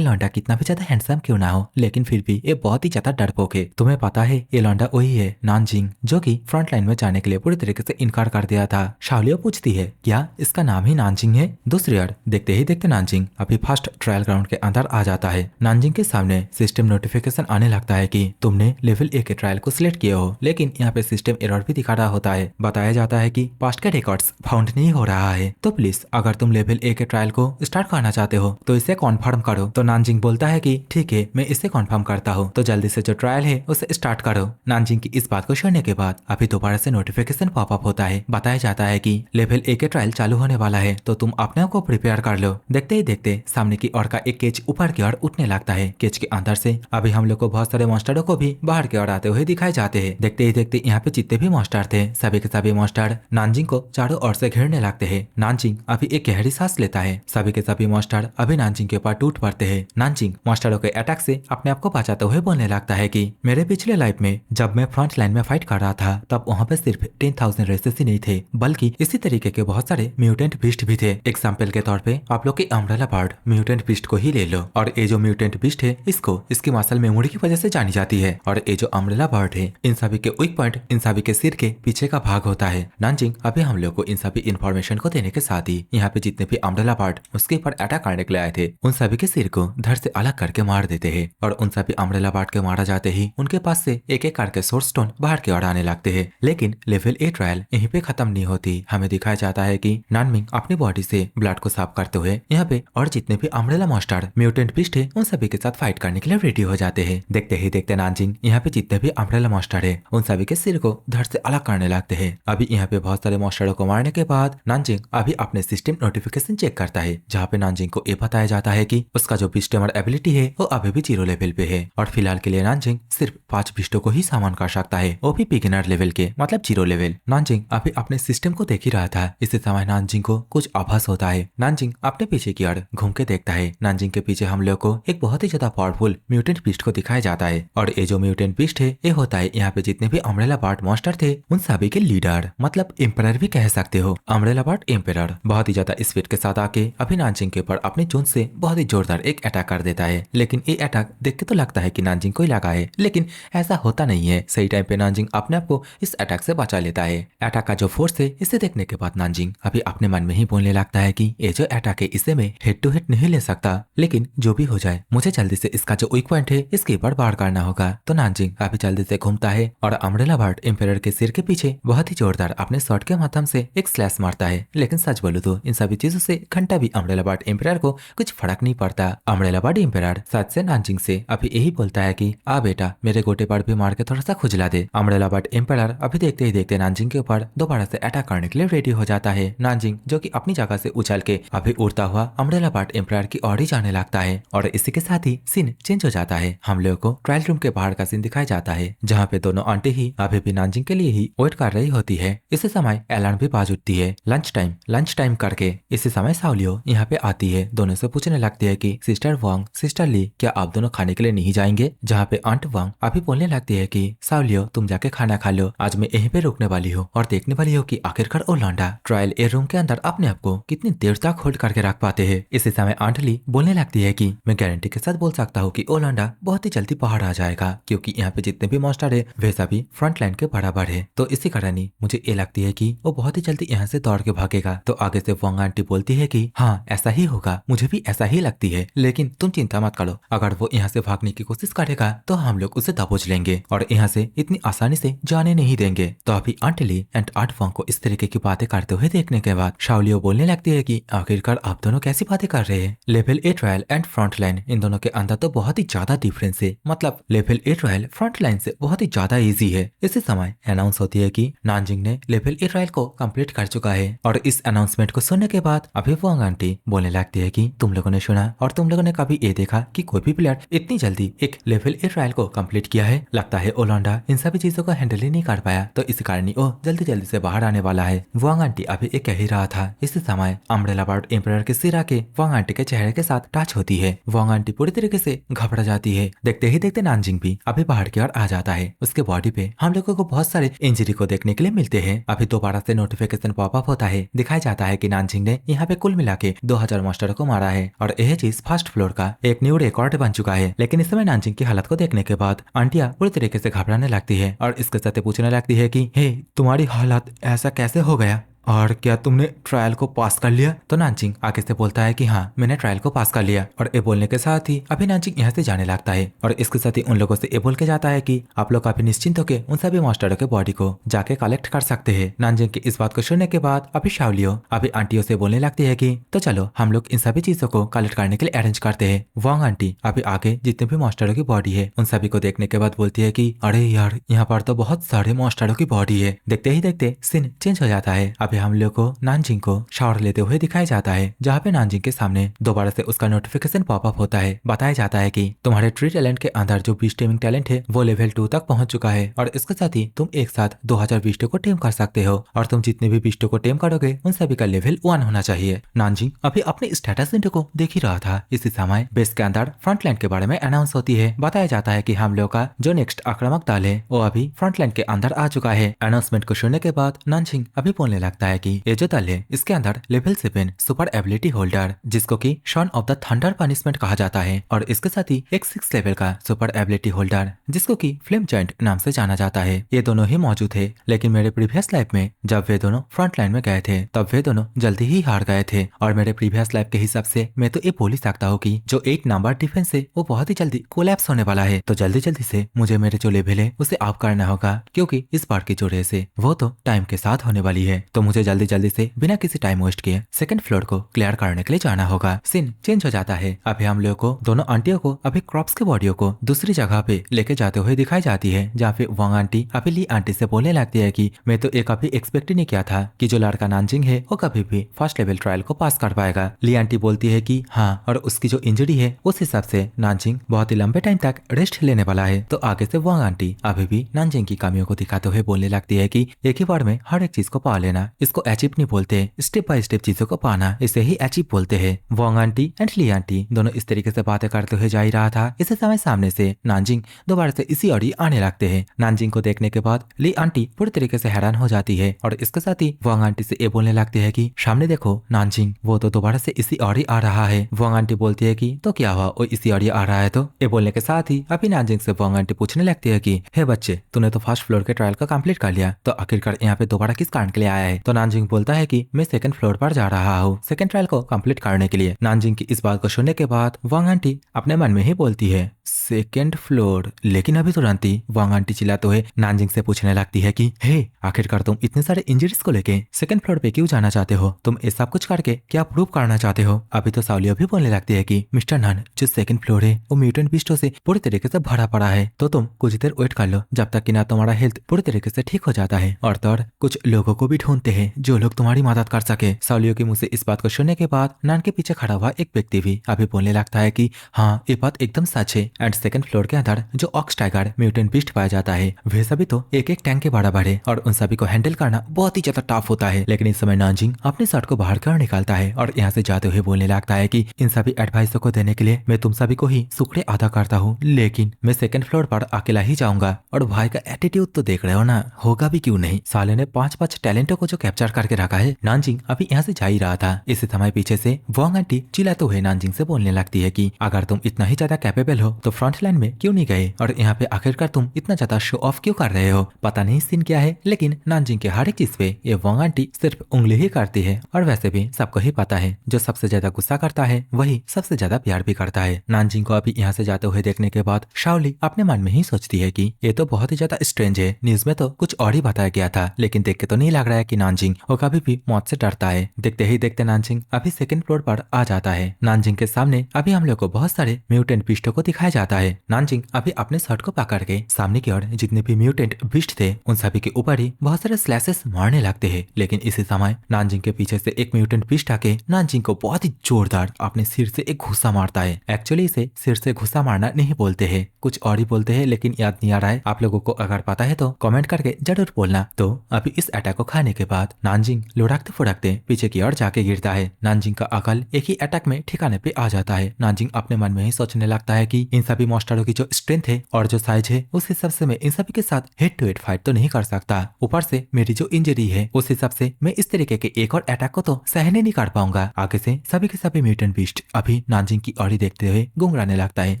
लौंडा कितना भी ज्यादा हैंडसम क्यों ना हो लेकिन फिर भी ये बहुत ही ज्यादा डरपोक है। तुम्हें पता है ये लौंडा वही है नानजिंग जो कि फ्रंट लाइन में जाने के लिए पूरी तरीके से इनकार कर दिया था। साउलियो पूछती है क्या इसका नाम ही नानजिंग है। दूसरी ओर देखते ही देखते नानजिंग अभी फर्स्ट ट्रायल ग्राउंड के अंदर आ जाता है। नानजिंग के सामने सिस्टम नोटिफिकेशन आने लगता है कि तुमने लेवल 1 के ट्रायल को सिलेक्ट किया हो, लेकिन यहाँ पे सिस्टम एरर भी दिखा रहा होता है। बताया जाता है कि पास्ट के रिकॉर्ड्स फाउंड नहीं हो रहा है, तो प्लीज अगर तुम लेवल 1 के ट्रायल को स्टार्ट करना चाहते हो तो इसे कॉन्फर्म करो। तो नानजिंग बोलता है कि ठीक है मैं इसे कॉन्फर्म करता हूँ, तो जल्दी से जो ट्रायल है उसे स्टार्ट करो। नानजिंग की इस बात को सुनने के बाद अभी दोबारा से नोटिफिकेशन पॉपअप होता है। बताया जाता है कि लेवल 1 के ट्रायल चालू होने वाला है, तो तुम अपने आप को प्रिपेयर कर लो। देखते ही देखते सामने की ओर का एक केज ऊपर की ओर उठने लगता है। केज के अंदर से अभी हम लोग को बहुत सारे मॉन्स्टरों को भी बाहर की ओर आते हुए दिखाए जाते हैं। देखते ही देखते यहाँ पे जितने भी मॉन्स्टर थे सभी के सभी मॉन्स्टर नानजिंग को चारों ओर से घेरने लगते हैं। नानजिंग अभी एक गहरी सांस लेता है। सभी के सभी मॉन्स्टर अभी नानजिंग के ऊपर टूट पड़ते हैं। नानजिंग मॉन्स्टरों के अटैक से अपने आप को बचाते हुए बोलने लगता है कि मेरे पिछले लाइफ में जब मैं फ्रंट लाइन में फाइट कर रहा था तब वहाँ पे सिर्फ 10,000 रेसेस ही नहीं थे, बल्कि इसी तरीके के बहुत सारे म्यूटेंट बीस्ट भी थे। एग्जाम्पल के तौर पे आप लोग की अम्ब्रेला बर्ड म्यूटेंट बीस्ट को ही ले लो, और ये जो म्यूटेंट बीस्ट है इसको इसकी मसल मेमोरी की वजह से जानी जाती है, और ये जो अम्ब्रेला बर्ड है इन सभी के वीक पॉइंट इन सभी के सिर के पीछे का भाग होता है। नानजिंग अभी हम लोग को इन सभी इन्फॉर्मेशन को देने के साथ ही यहाँ पे जितने भी अम्ब्रेला बर्ड उसके ऊपर अटैक करने के लिए आए थे उन सभी के सिर को धड़ से अलग करके मार देते हैं, और उन सभी अम्ब्रेला बर्ड के मारा जाते ही उनके पास से एक एक करके सोर्स स्टोन बाहर की ओर आने लगते हैं। लेकिन लेवल 8 ट्रायल यहीं पे खत्म नहीं होती। हमें दिखाया जाता है कि नानमिंग अपनी बॉडी से ब्लड को साफ करते हुए यहाँ पे और जितने भी अम्ब्रेला मॉन्स्टर म्यूटेंट बीस्ट है उन सभी के साथ फाइट करने के लिए रेडी हो जाते हैं। देखते ही देखते नानजिंग यहाँ पे जितने भी अम्ब्रेला मॉन्स्टर है उन सभी के सिर को धड़ से अलग करने लगते हैं। अभी यहाँ पे बहुत सारे मॉन्स्टरों को मारने के बाद नानजिंग अभी अपने सिस्टम नोटिफिकेशन चेक करता है, जहाँ पे नानजिंग को ये बताया जाता है कि उसका जो बीस्टेमर एबिलिटी है वो अभी भी 0 लेवल पे है, और फिलहाल के लिए नानजिंग सिर्फ 5 बीस्टों को ही सामान कर सकता है, वो भी बिगिनर लेवल के, मतलब 0 लेवल। नानजिंग अभी अपने सिस्टम को देख ही रहा था। इसी समय नानजिंग को कुछ आभास होता है। नानजिंग अपने पीछे की ओर घूम के देखता है। नानजिंग के पीछे हम लोग को एक बहुत ही ज्यादा पावरफुल म्यूटेंट बीस्ट को दिखाया जाता है, और ये जो म्यूटेंट बीस्ट है ये होता है यहाँ पे जितने भी अम्ब्रेला बर्ड मॉन्स्टर थे उन सभी के लीडर, मतलब एम्परर भी कह सकते हो। अम्ब्रेला बर्ड एम्परर बहुत ही ज्यादा स्पीड के साथ आके अभी नानजिंग के ऊपर अपनी चोंच से बहुत ही जोरदार एक अटैक कर देता है। लेकिन ये अटैक देख के तो लगता है कि नानजिंग को ही लगा है, लेकिन ऐसा होता नहीं है। सही टाइम पे नानजिंग अपने आप को इस अटैक से बचा लेता है। अटैक का जो फोर्स है इसे देखने के बाद नानजिंग अभी अपने मन में ही बोलने लगता है कि ये जो अटैक है इसे मैं हेड टू हेड नहीं ले सकता, लेकिन जो भी हो जाए मुझे जल्दी से इसका जो वीक पॉइंट है इसके ऊपर वार करना होगा। तो नानजिंग अभी जल्दी से घूमता है और अम्ब्रेला बर्ड एम्परर के सिर के पीछे बहुत ही जोरदार अपने शॉट के माध्यम से एक स्लैश मारता है। लेकिन सच बोलूं तो इन सभी चीजों से घंटा भी अम्ब्रेला बर्ड एम्परर को कुछ फर्क नहीं पड़ता। अम्ब्रेला बर्ड एम्परर सच से नानजिंग से अभी यही बोलता है कि आ बेटा मेरे गोटे पर भी मार के थोड़ा सा खुजला दे। अम्ब्रेला बर्ड एम्परर अभी देखते ही देखते नानजिंग के ऊपर दोबारा से अटैक करने के लिए रेडी हो जाता है। नानजिंग जो कि अपनी जगह से उछल के अभी उड़ता हुआ अम्ब्रेला बर्ड एम्परर की ओर ही जाने लगता है, और इसी के साथ ही सीन चेंज हो जाता है। हम लोगों को ट्रायल रूम के बाहर का सीन दिखाया जाता है, जहाँ पे दोनों आंटी ही अभी भी नानजिंग के लिए ही वेट कर रही होती है। इसी समय अलार्म भी बाज उठती है लंच टाइम करके। इसी समय साउलियो यहाँ पे आती है, दोनों से पूछने लगती है कि सिस्टर वांग सिस्टर ली क्या आप दोनों खाने के लिए नहीं जाएंगे। जहाँ पे आंट वांग अभी बोलने लगती है कि साउलियो तुम जाके खाना खा लो, आज मैं यहीं पे रुकने वाली हूँ और देखने वाली हूँ कि आखिरकार ओ लौंडा ट्रायल ए रूम के अंदर अपने आप को कितनी देर तक होल्ड करके रख पाते हैं। इसी समय आंट ली बोलने लगती है कि मैं गारंटी के साथ बोल सकता हूँ कि ओ लौंडा बहुत ही जल्दी बाहर आ जाएगा, क्योंकि यहाँ पे जितने भी मॉन्स्टर है वे सभी फ्रंट लाइन के बराबर है। तो इसी कारण ही मुझे ये लगती है कि वो बहुत ही जल्दी यहाँ से दौड़ के भागेगा। तो आगे से वांग आंटी बोलती है कि हाँ ऐसा ही होगा, मुझे भी ऐसा ही लगती है, लेकिन तुम चिंता मत करो, अगर वो यहाँ से भागने की कोशिश करेगा तो हम लोग उसे दबोच लेंगे और यहाँ से इतनी आसानी से जाने नहीं देंगे। तो अभी आंट ली एंड आंट वांग को इस तरीके की बातें करते हुए देखने के बाद शाओलियो बोलने लगती है कि आखिरकार आप दोनों कैसी बातें कर रहे हैं। Level 8 trial and front line in दोनों के अंदर तो बहुत ही ज्यादा डिफरेंस है, मतलब लेवल 8 ट्रायल फ्रंट लाइन से बहुत ही ज्यादा इजी है। इसी समय अनाउंस होती है कि नानजिंग ने लेवल 8 ट्रायल को कंप्लीट कर चुका है, और इस अनाउंसमेंट को सुनने के बाद अभी वांग आंटी बोलने लगती है कि तुम लोगों ने सुना और तुम लोगों ने कभी ये देखा कि कोई भी प्लेयर इतनी जल्दी एक लेवल 8 ट्रायल को कंप्लीट किया है। लगता है ओलंडा इन सभी चीजों को हैंडल ही नहीं कर पाया, तो इस कारण वो जल्दी जल्दी से बाहर आने आने वाला है। वांग आंटी अभी एक कह ही रहा था, इसी समय अम्ब्रेला बर्ड एम्पायर के सिर आके वांग आंटी के चेहरे के साथ टच होती है। वांग आंटी पूरी तरीके से घबरा जाती है। देखते ही देखते नानजिंग भी अभी बाहर की ओर आ जाता है। उसके बॉडी पे हम लोगों को बहुत सारे इंजरी को देखने के लिए मिलते हैं। अभी दोबारा से नोटिफिकेशन पॉपअप होता है। दिखाया जाता है कि नानजिंग ने यहाँ पे कुल मिला के 2000 मास्टरों को मारा है और यह चीज फर्स्ट फ्लोर का एक न्यू रिकॉर्ड बन चुका है। लेकिन इस समय नानजिंग की हालत को देखने के बाद आंटिया पूरी तरीके से घबराने लगती है और इसके साथ पूछने लगती है कि हे, तुम्हारी हालत ऐसा कैसे हो गया और क्या तुमने ट्रायल को पास कर लिया? तो नानजिंग आगे से बोलता है कि हाँ, मैंने ट्रायल को पास कर लिया। और ये बोलने के साथ ही अभी नानजिंग यहाँ से जाने लगता है और इसके साथ ही उन लोगों से ये बोल के जाता है कि आप लोग काफी निश्चिंत होकर उन सभी मास्टरों के बॉडी को जाके कलेक्ट कर सकते हैं। नानजिंग की इस बात को सुनने के बाद अभी शाओलियो अभी आंटियों से बोलने लगती है कि तो चलो हम लोग इन सभी चीजों को कलेक्ट करने के लिए अरेंज करते हैं। वांग आंटी अभी आगे जितने भी मास्टरों की बॉडी है उन सभी को देखने के बाद बोलती है कि अरे यार, यहाँ पर तो बहुत सारे मास्टरों की बॉडी है। देखते ही देखते सीन चेंज हो जाता है। अभी हम लोग को नानजिंग को शावर लेते हुए दिखाया जाता है, जहाँ पे नानजिंग के सामने दोबारा से उसका नोटिफिकेशन पॉपअप होता है। बताया जाता है कि तुम्हारे ट्री टैलेंट के अंदर जो बीस्ट टेमिंग टैलेंट है वो लेवल 2 तक पहुंच चुका है और इसके साथ ही तुम एक साथ 2000 बीस्टों को टेम कर सकते हो और तुम जितने भी बीस्टों को टेम करोगे उन सभी का लेवल 1 होना चाहिए। नानजिंग अभी अपने स्टेटस विंडो को देख ही रहा था। इसी समय बेस के अंदर फ्रंटलाइन के बारे में अनाउंस होती है। बताया जाता है कि हम लोग का जो नेक्स्ट आक्रामक दल है वो अभी फ्रंटलाइन के अंदर आ चुका है। अनाउंसमेंट को सुनने के बाद नानजिंग अभी बोलने लगता है कि ये जो दल है इसके अंदर लेवल 7 सुपर एबिलिटी होल्डर, जिसको कि शन ऑफ द थंडर पनिशमेंट कहा जाता है, और इसके साथ ही एक 6 लेवल का सुपर एबिलिटी होल्डर जिसको कि फ्लेम जॉइंट नाम से जाना जाता है। ये दोनों ही मौजूद है, लेकिन मेरे प्रीवियस लाइफ में जब वे दोनों फ्रंट लाइन में गए थे तब वे दोनों जल्दी ही हार गए थे और मेरे प्रीवियस लाइफ के हिसाब से मैं तो ये बोल ही सकता हूँ कि जो 8 नंबर डिफेंस है वो बहुत ही जल्दी कोलैप्स होने वाला है। तो जल्दी जल्दी से मुझे मेरे जो लेवल है उसे अप करना होगा, क्योंकि इस बार की जो रेस है वो तो टाइम के साथ होने वाली है। तो मुझे जल्दी जल्दी से बिना किसी टाइम वेस्ट किए सेकंड फ्लोर को क्लियर करने के लिए जाना होगा। सीन चेंज हो जाता है। अभी हम लोग को दोनों आंटियों को अभी क्रॉप्स के बॉडियों को दूसरी जगह पे लेके जाते हुए दिखाई जाती है, जहाँ पे वांग आंटी अभी ली आंटी से बोलने लगती है कि मैं तो एक अभी एक्सपेक्ट ही नहीं किया था कि जो लड़का नानजिंग है वो कभी भी फर्स्ट लेवल ट्रायल को पास कर पाएगा। ली आंटी बोलती है कि हाँ, और उसकी जो इंजरी है उस हिसाब से नानजिंग बहुत ही लंबे टाइम तक रेस्ट लेने वाला है। तो आगे से वांग आंटी अभी भी नानजिंग की कमियों को दिखाते हुए बोलने लगती है कि एक ही बार में हर एक चीज को पा लेना, इसको अचीव नहीं बोलते, स्टेप बाय स्टेप चीजों को पाना इसे ही अचीव बोलते हैं। वांग आंटी एंड ली आंटी दोनों इस तरीके से बातें करते हुए जा ही रहा था। इसी समय सामने से नानजिंग दोबारा से इसी ओर आने लगते हैं। नानजिंग को देखने के बाद ली आंटी पूरी तरीके से हैरान हो जाती है और इसके साथ ही वांग आंटी से ये बोलने लगती है कि सामने देखो नानजिंग, वो तो दोबारा से इसी ओर आ रहा है। वांग आंटी बोलती है कि तो क्या हुआ, वो इसी ओर आ रहा है? तो ये बोलने के साथ ही अभी नानजिंग से वांग आंटी पूछने लगती है कि हे बच्चे, तूने तो फर्स्ट फ्लोर के ट्रायल का कंप्लीट कर लिया, तो आखिरकार यहाँ पे दोबारा किस कारण के लिए आया है? तो नानजिंग बोलता है कि मैं सेकंड फ्लोर पर जा रहा हूँ सेकंड ट्रायल को कंप्लीट करने के लिए। नानजिंग की इस बात को सुनने के बाद वांग आंटी अपने मन में ही बोलती है सेकेंड फ्लोर, लेकिन अभी तुरंत ही वांग आंटी चिल्लाते हुए नानजिंग से पूछने लगती है कि हे, आखिरकार तुम इतने सारे इंजरीज को लेके सेकंड फ्लोर पे क्यों जाना चाहते हो? तुम ये सब कुछ करके क्या प्रूव करना चाहते हो? अभी तो सावलियो भी बोलने लगती है कि मिस्टर नन, जो सेकंड फ्लोर है वो म्यूटेंट बीस्टों से पूरी तरीके से भरा पड़ा है, तो तुम कुछ देर वेट कर लो जब तक कि ना तुम्हारा हेल्थ पूरी तरीके से ठीक हो जाता है, और तो कुछ लोगों को भी ढूंढते हैं जो लोग तुम्हारी मदद कर सके। सावलियो के मुंह से इस बात को सुनने के बाद नान के पीछे खड़ा हुआ एक व्यक्ति भी अभी बोलने लगता है कि हाँ, ये बात एकदम सच है। एंड सेकंड फ्लोर के अंदर जो ऑक्स टाइगर म्यूटेंट बीस्ट पाया जाता है वे सभी तो एक एक टैंक के बराबर है और उन सभी को हैंडल करना बहुत ही ज्यादा टफ होता है। लेकिन इस समय नानजिंग अपने शर्ट को बाहर कर निकालता है और यहाँ से जाते हुए बोलने लगता है कि इन सभी एडवाइसों को देने के लिए मैं तुम सभी को ही शुक्रिया अदा करता हूँ, लेकिन मैं सेकंड फ्लोर पर अकेला ही जाऊंगा। और भाई का एटीट्यूड तो देख रहे हो ना, होगा भी क्यों नहीं, साले ने 5-5 टैलेंटों को जो कैप्चर करके रखा है। नानजिंग अभी यहाँ से जा ही रहा था। इसी समय पीछे से वांग आंटी चिल्लाते हुए नानजिंग से बोलने लगती है कि अगर तुम इतना ही ज्यादा कैपेबल हो तो फ्रंट लाइन में क्यों नहीं गए, और यहाँ पे आखिरकार तुम इतना ज्यादा शो ऑफ क्यों कर रहे हो? पता नहीं सीन क्या है, लेकिन नानजिंग के हर एक चीज पे ये वांग आंटी सिर्फ उंगली ही करती है। और वैसे भी सबको ही पता है जो सबसे ज्यादा गुस्सा करता है वही सबसे ज्यादा प्यार भी करता है। नानजिंग को अभी यहाँ से जाते हुए देखने के बाद शाओली अपने मन में ही सोचती है कि ये तो बहुत ही ज्यादा स्ट्रेंज है, न्यूज में तो कुछ और ही बताया गया था, लेकिन देख के तो नहीं लग रहा है कि नानजिंग वो कभी भी मौत से डरता है। देखते ही देखते नानजिंग अभी सेकंड फ्लोर पर आ जाता है। नानजिंग के सामने अभी हम लोग को बहुत सारे म्यूटेंट बीस्टों को दिखाया जाता है। नानजिंग अभी अपने शर्ट को पकड़ के सामने की ओर जितने भी म्यूटेंट बीस्ट थे उन सभी के ऊपर ही बहुत सारे स्लैशेस मारने लगते हैं। लेकिन इसी समय नानजिंग के पीछे से एक म्यूटेंट बीस्ट आके नानजिंग को बहुत ही जोरदार अपने सिर से एक घुसा मारता है। एक्चुअली इसे सिर से घुसा मारना नहीं बोलते हैं, कुछ और ही बोलते हैं लेकिन याद नहीं आ रहा है। आप लोगों को अगर पता है तो कमेंट करके जरूर बोलना। तो अभी इस अटैक को खाने के बाद नानजिंग लुढ़कते फुड़कते पीछे की ओर जाके गिरता है। नानजिंग का अकल एक ही अटैक में ठिकाने पे आ जाता है। नानजिंग अपने मन में ही सोचने लगता है कि इन सभी मॉन्स्टरों की जो स्ट्रेंथ है और जो साइज है उस हिसाब से मैं इन सभी के साथ हेड टू हेड फाइट तो नहीं कर सकता। ऊपर से मेरी जो इंजरी है उस हिसाब से मैं इस तरीके के एक और अटैक को तो सहने नहीं कर पाऊंगा। आगे से सभी के सभी म्यूटेंट बीस्ट अभी नानजिंग की ओर ही देखते हुए गुंगराने लगता है